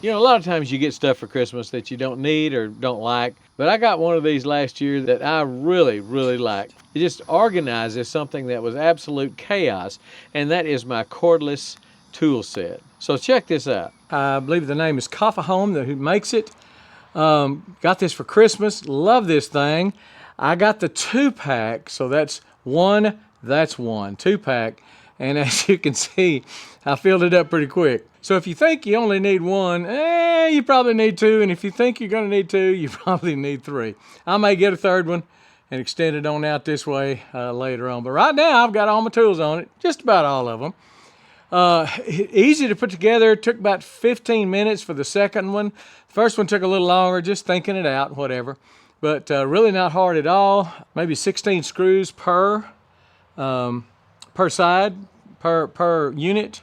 You know, a lot of times you get stuff for Christmas that you don't need or don't like, but I got one of these last year that I really, really like. It just organizes something that was absolute chaos, and that is my cordless tool set. So check this out. I believe the name is Coffee Home, who makes it. Got this for Christmas. Love this thing. I got the 2-pack, so that's one, 2-pack. And as you can see, I filled it up pretty quick. So if you think you only need one, you probably need two. And if you think you're gonna need two, you probably need three. I may get a third one and extend it on out this way later on. But right now, I've got all my tools on it, just about all of them. Easy to put together. It took about 15 minutes for the second one. The first one took a little longer, just thinking it out, whatever. But really not hard at all. Maybe 16 screws per side, per unit,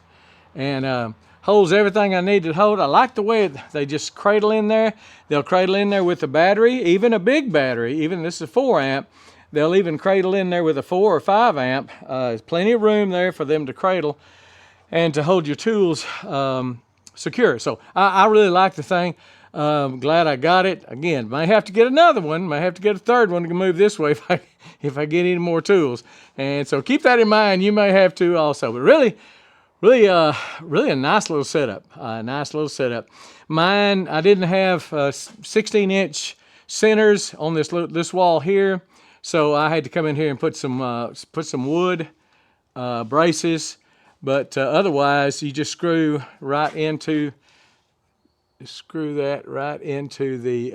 and holds everything I need to hold. I like the way they just cradle in there. They'll cradle in there with a battery, even a big battery. Even this is a 4 amp. They'll even cradle in there with a 4 or 5 amp. There's plenty of room there for them to cradle and to hold your tools secure. So I really like the thing. Glad I got it. Again, may have to get another one, may have to get a third one to move this way if I get any more tools. And so keep that in mind. You may have to also. But really a nice little setup. Mine, I didn't have 16-inch centers on this wall here, so I had to come in here and put some wood braces. But otherwise, you just screw that right into the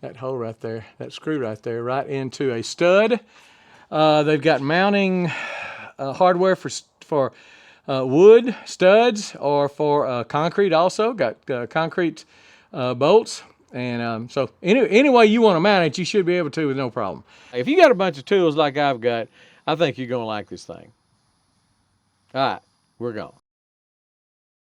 that hole right there, that screw right there, right into a stud. They've got mounting hardware for wood studs or for concrete also. Got concrete bolts. And so any way you want to mount it, you should be able to with no problem. If you got a bunch of tools like I've got, I think you're going to like this thing. All right, we're gone.